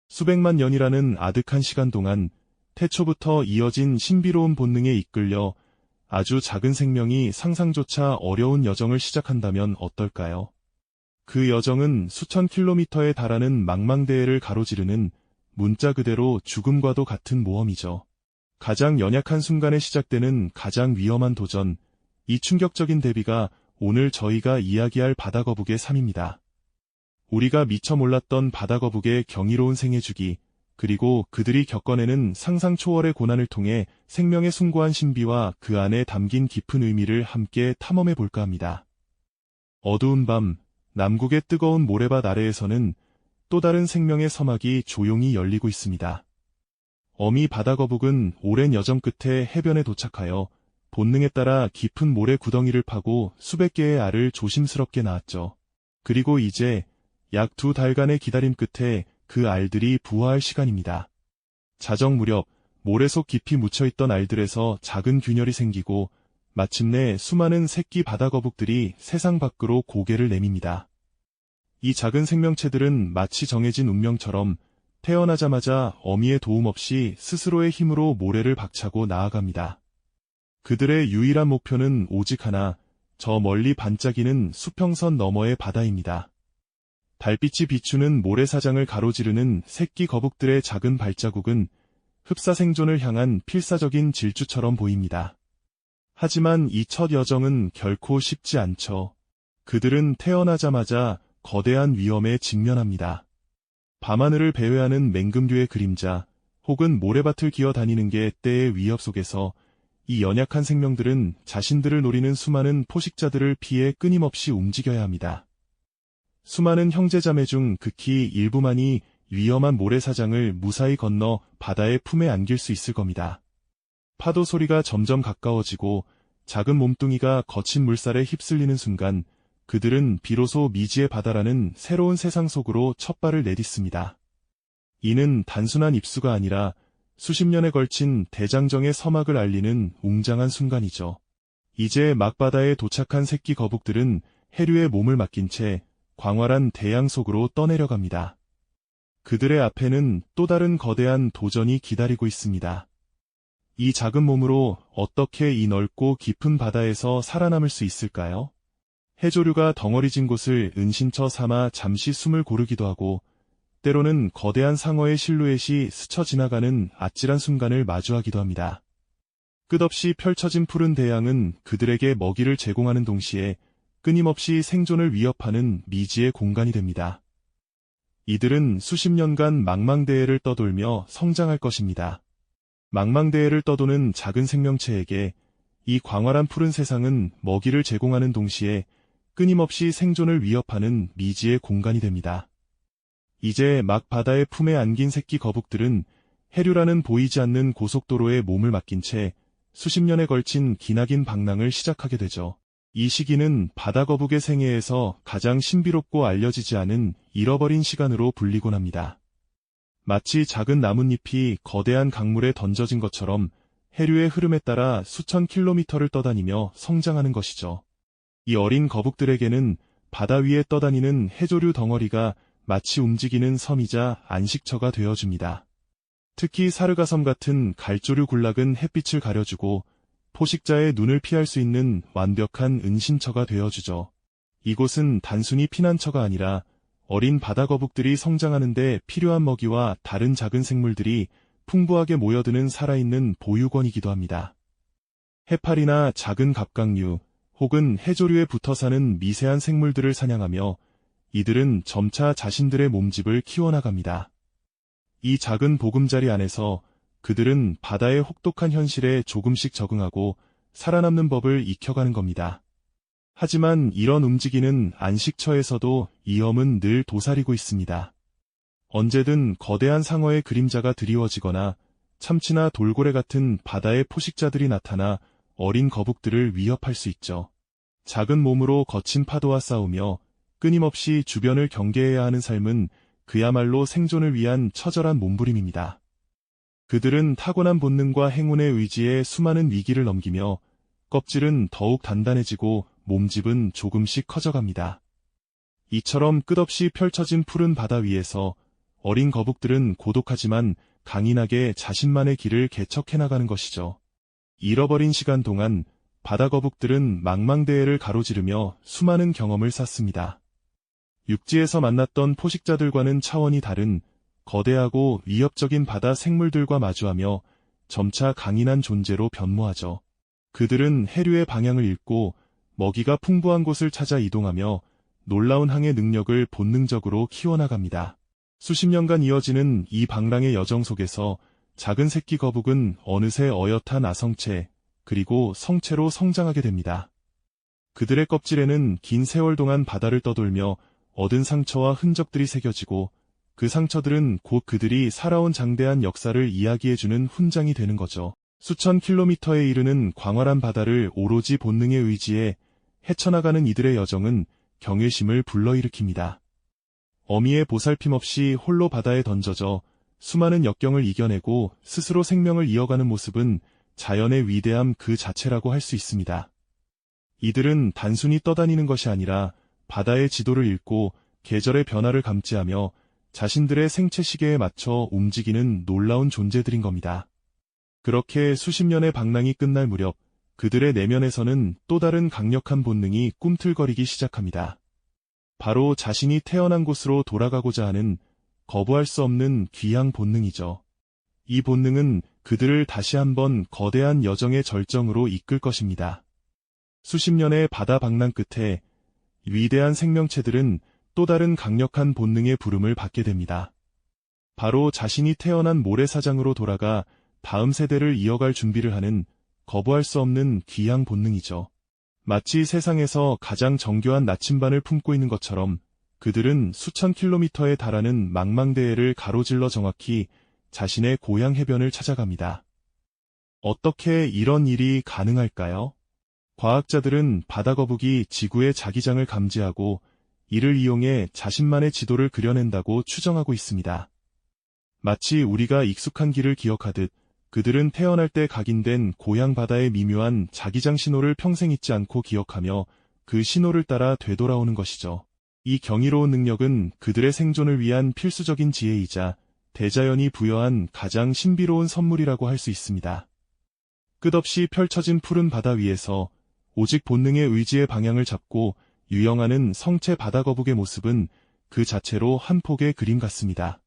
수백만 년이라는 아득한 시간 동안 태초부터 이어진 신비로운 본능에 이끌려 아주 작은 생명이 상상조차 어려운 여정을 시작한다면 어떨까요? 그 여정은 수천 킬로미터에 달하는 망망대해를 가로지르는 문자 그대로 죽음과도 같은 모험이죠. 가장 연약한 순간에 시작되는 가장 위험한 도전, 이 충격적인 대비가 오늘 저희가 이야기할 바다거북의 삶입니다. 우리가 미처 몰랐던 바다거북의 경이로운 생애주기, 그리고 그들이 겪어내는 상상 초월의 고난을 통해 생명의 숭고한 신비와 그 안에 담긴 깊은 의미를 함께 탐험해 볼까 합니다. 어두운 밤, 남국의 뜨거운 모래밭 아래에서는 또 다른 생명의 서막이 조용히 열리고 있습니다. 어미 바다거북은 오랜 여정 끝에 해변에 도착하여 본능에 따라 깊은 모래 구덩이를 파고 수백 개의 알을 조심스럽게 낳았죠. 그리고 이제 약 2달간의 기다림 끝에 그 알들이 부화할 시간입니다. 자정 무렵 모래 속 깊이 묻혀있던 알들에서 작은 균열이 생기고 마침내 수많은 새끼 바다거북들이 세상 밖으로 고개를 내밉니다. 이 작은 생명체들은 마치 정해진 운명처럼 태어나자마자 어미의 도움 없이 스스로의 힘으로 모래를 박차고 나아갑니다. 그들의 유일한 목표는 오직 하나, 저 멀리 반짝이는 수평선 너머의 바다입니다. 달빛이 비추는 모래사장을 가로지르는 새끼 거북들의 작은 발자국은 흡사 생존을 향한 필사적인 질주처럼 보입니다. 하지만 이 첫 여정은 결코 쉽지 않죠. 그들은 태어나자마자 거대한 위험에 직면합니다. 밤하늘을 배회하는 맹금류의 그림자, 혹은 모래밭을 기어다니는 게 때의 위협 속에서 이 연약한 생명들은 자신들을 노리는 수많은 포식자들을 피해 끊임없이 움직여야 합니다. 수많은 형제자매 중 극히 일부만이 위험한 모래사장을 무사히 건너 바다의 품에 안길 수 있을 겁니다. 파도 소리가 점점 가까워지고 작은 몸뚱이가 거친 물살에 휩쓸리는 순간 그들은 비로소 미지의 바다라는 새로운 세상 속으로 첫 발을 내딛습니다. 이는 단순한 입수가 아니라 수십 년에 걸친 대장정의 서막을 알리는 웅장한 순간이죠. 이제 막바다에 도착한 새끼 거북들은 해류에 몸을 맡긴 채 광활한 대양 속으로 떠내려갑니다. 그들의 앞에는 또 다른 거대한 도전이 기다리고 있습니다. 이 작은 몸으로 어떻게 이 넓고 깊은 바다에서 살아남을 수 있을까요? 해조류가 덩어리진 곳을 은신처 삼아 잠시 숨을 고르기도 하고 때로는 거대한 상어의 실루엣이 스쳐 지나가는 아찔한 순간을 마주하기도 합니다. 끝없이 펼쳐진 푸른 대양은 그들에게 먹이를 제공하는 동시에 끊임없이 생존을 위협하는 미지의 공간이 됩니다. 이들은 수십 년간 망망대해를 떠돌며 성장할 것입니다. 망망대해를 떠도는 작은 생명체에게 이 광활한 푸른 세상은 먹이를 제공하는 동시에 끊임없이 생존을 위협하는 미지의 공간이 됩니다. 이제 막 바다의 품에 안긴 새끼 거북들은 해류라는 보이지 않는 고속도로에 몸을 맡긴 채 수십 년에 걸친 기나긴 방랑을 시작하게 되죠. 이 시기는 바다거북의 생애에서 가장 신비롭고 알려지지 않은 잃어버린 시간으로 불리곤 합니다. 마치 작은 나뭇잎이 거대한 강물에 던져진 것처럼 해류의 흐름에 따라 수천 킬로미터를 떠다니며 성장하는 것이죠. 이 어린 거북들에게는 바다 위에 떠다니는 해조류 덩어리가 마치 움직이는 섬이자 안식처가 되어줍니다. 특히 사르가섬 같은 갈조류 군락은 햇빛을 가려주고 포식자의 눈을 피할 수 있는 완벽한 은신처가 되어주죠. 이곳은 단순히 피난처가 아니라 어린 바다거북들이 성장하는 데 필요한 먹이와 다른 작은 생물들이 풍부하게 모여드는 살아있는 보유권이기도 합니다. 해파리나 작은 갑각류, 혹은 해조류에 붙어 사는 미세한 생물들을 사냥하며 이들은 점차 자신들의 몸집을 키워나갑니다. 이 작은 보금자리 안에서 그들은 바다의 혹독한 현실에 조금씩 적응하고 살아남는 법을 익혀가는 겁니다. 하지만 이런 움직이는 안식처에서도 위험은 늘 도사리고 있습니다. 언제든 거대한 상어의 그림자가 드리워지거나 참치나 돌고래 같은 바다의 포식자들이 나타나 어린 거북들을 위협할 수 있죠. 작은 몸으로 거친 파도와 싸우며 끊임없이 주변을 경계해야 하는 삶은 그야말로 생존을 위한 처절한 몸부림입니다. 그들은 타고난 본능과 행운의 의지에 수많은 위기를 넘기며 껍질은 더욱 단단해지고 몸집은 조금씩 커져갑니다. 이처럼 끝없이 펼쳐진 푸른 바다 위에서 어린 거북들은 고독하지만 강인하게 자신만의 길을 개척해나가는 것이죠. 잃어버린 시간 동안 바다 거북들은 망망대해를 가로지르며 수많은 경험을 쌓습니다. 육지에서 만났던 포식자들과는 차원이 다른 거대하고 위협적인 바다 생물들과 마주하며 점차 강인한 존재로 변모하죠. 그들은 해류의 방향을 잃고 먹이가 풍부한 곳을 찾아 이동하며 놀라운 항해 능력을 본능적으로 키워나갑니다. 수십 년간 이어지는 이 방랑의 여정 속에서 작은 새끼 거북은 어느새 어엿한 아성체, 그리고 성체로 성장하게 됩니다. 그들의 껍질에는 긴 세월 동안 바다를 떠돌며 얻은 상처와 흔적들이 새겨지고 그 상처들은 곧 그들이 살아온 장대한 역사를 이야기해주는 훈장이 되는 거죠. 수천 킬로미터에 이르는 광활한 바다를 오로지 본능의 의지에 헤쳐나가는 이들의 여정은 경외심을 불러일으킵니다. 어미의 보살핌 없이 홀로 바다에 던져져 수많은 역경을 이겨내고 스스로 생명을 이어가는 모습은 자연의 위대함 그 자체라고 할 수 있습니다. 이들은 단순히 떠다니는 것이 아니라 바다의 지도를 읽고 계절의 변화를 감지하며 자신들의 생체 시계에 맞춰 움직이는 놀라운 존재들인 겁니다. 그렇게 수십 년의 방랑이 끝날 무렵 그들의 내면에서는 또 다른 강력한 본능이 꿈틀거리기 시작합니다. 바로 자신이 태어난 곳으로 돌아가고자 하는 거부할 수 없는 귀향 본능이죠. 이 본능은 그들을 다시 한번 거대한 여정의 절정으로 이끌 것입니다. 수십 년의 바다 방랑 끝에 위대한 생명체들은 또 다른 강력한 본능의 부름을 받게 됩니다. 바로 자신이 태어난 모래사장으로 돌아가 다음 세대를 이어갈 준비를 하는 거부할 수 없는 귀향 본능이죠. 마치 세상에서 가장 정교한 나침반을 품고 있는 것처럼 그들은 수천 킬로미터에 달하는 망망대해를 가로질러 정확히 자신의 고향 해변을 찾아갑니다. 어떻게 이런 일이 가능할까요? 과학자들은 바다거북이 지구의 자기장을 감지하고 이를 이용해 자신만의 지도를 그려낸다고 추정하고 있습니다. 마치 우리가 익숙한 길을 기억하듯 그들은 태어날 때 각인된 고향 바다의 미묘한 자기장 신호를 평생 잊지 않고 기억하며 그 신호를 따라 되돌아오는 것이죠. 이 경이로운 능력은 그들의 생존을 위한 필수적인 지혜이자 대자연이 부여한 가장 신비로운 선물이라고 할 수 있습니다. 끝없이 펼쳐진 푸른 바다 위에서 오직 본능의 의지의 방향을 잡고 유영하는 성체 바다거북의 모습은 그 자체로 한 폭의 그림 같습니다.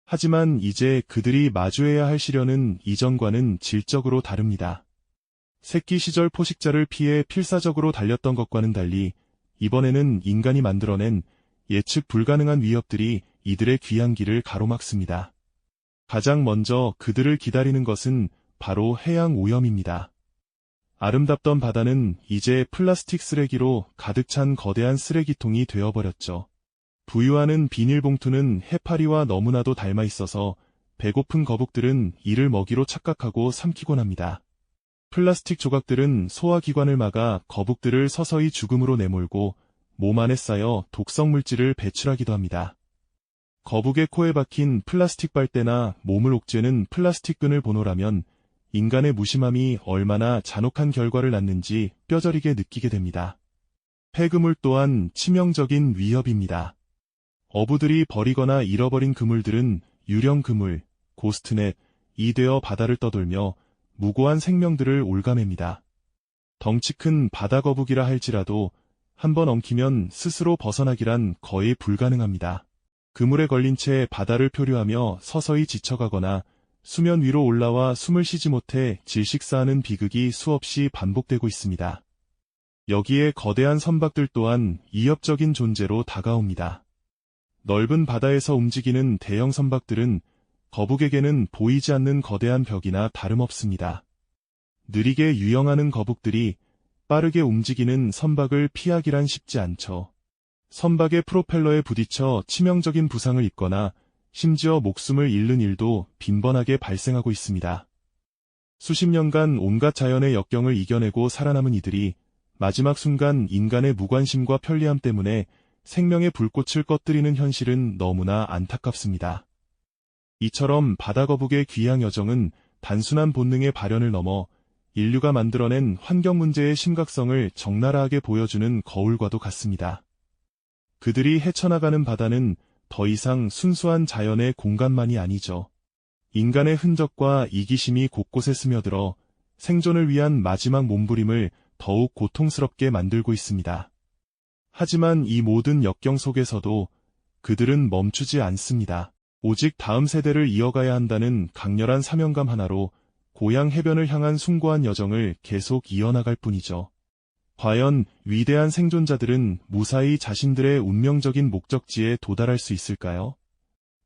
하지만 이제 그들이 마주해야 할 시련은 이전과는 질적으로 다릅니다. 새끼 시절 포식자를 피해 필사적으로 달렸던 것과는 달리 이번에는 인간이 만들어낸 예측 불가능한 위협들이 이들의 귀한 길을 가로막습니다. 가장 먼저 그들을 기다리는 것은 바로 해양 오염입니다. 아름답던 바다는 이제 플라스틱 쓰레기로 가득 찬 거대한 쓰레기통이 되어버렸죠. 부유하는 비닐봉투는 해파리와 너무나도 닮아 있어서 배고픈 거북들은 이를 먹이로 착각하고 삼키곤 합니다. 플라스틱 조각들은 소화기관을 막아 거북들을 서서히 죽음으로 내몰고 몸 안에 쌓여 독성 물질을 배출하기도 합니다. 거북의 코에 박힌 플라스틱 빨대나 몸을 옥죄는 플라스틱 끈을 보노라면 인간의 무심함이 얼마나 잔혹한 결과를 낳는지 뼈저리게 느끼게 됩니다. 폐그물 또한 치명적인 위협입니다. 어부들이 버리거나 잃어버린 그물들은 유령 그물, 고스트넷이 되어 바다를 떠돌며 무고한 생명들을 올가맵니다. 덩치 큰 바다 거북이라 할지라도 한번 엉키면 스스로 벗어나기란 거의 불가능합니다. 그물에 걸린 채 바다를 표류하며 서서히 지쳐가거나 수면 위로 올라와 숨을 쉬지 못해 질식사하는 비극이 수없이 반복되고 있습니다. 여기에 거대한 선박들 또한 위협적인 존재로 다가옵니다. 넓은 바다에서 움직이는 대형 선박들은 거북에게는 보이지 않는 거대한 벽이나 다름없습니다. 느리게 유영하는 거북들이 빠르게 움직이는 선박을 피하기란 쉽지 않죠. 선박의 프로펠러에 부딪혀 치명적인 부상을 입거나 심지어 목숨을 잃는 일도 빈번하게 발생하고 있습니다. 수십 년간 온갖 자연의 역경을 이겨내고 살아남은 이들이 마지막 순간 인간의 무관심과 편리함 때문에 생명의 불꽃을 꺼뜨리는 현실은 너무나 안타깝습니다. 이처럼 바다거북의 귀향 여정은 단순한 본능의 발현을 넘어 인류가 만들어낸 환경 문제의 심각성을 적나라하게 보여주는 거울과도 같습니다. 그들이 헤쳐나가는 바다는 더 이상 순수한 자연의 공간만이 아니죠. 인간의 흔적과 이기심이 곳곳에 스며들어 생존을 위한 마지막 몸부림을 더욱 고통스럽게 만들고 있습니다. 하지만 이 모든 역경 속에서도 그들은 멈추지 않습니다. 오직 다음 세대를 이어가야 한다는 강렬한 사명감 하나로 고향 해변을 향한 숭고한 여정을 계속 이어나갈 뿐이죠. 과연 위대한 생존자들은 무사히 자신들의 운명적인 목적지에 도달할 수 있을까요?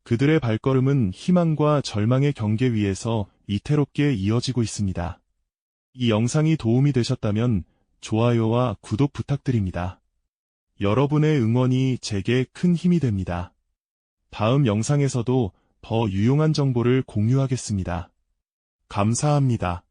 그들의 발걸음은 희망과 절망의 경계 위에서 이태롭게 이어지고 있습니다. 이 영상이 도움이 되셨다면 좋아요와 구독 부탁드립니다. 여러분의 응원이 제게 큰 힘이 됩니다. 다음 영상에서도 더 유용한 정보를 공유하겠습니다. 감사합니다.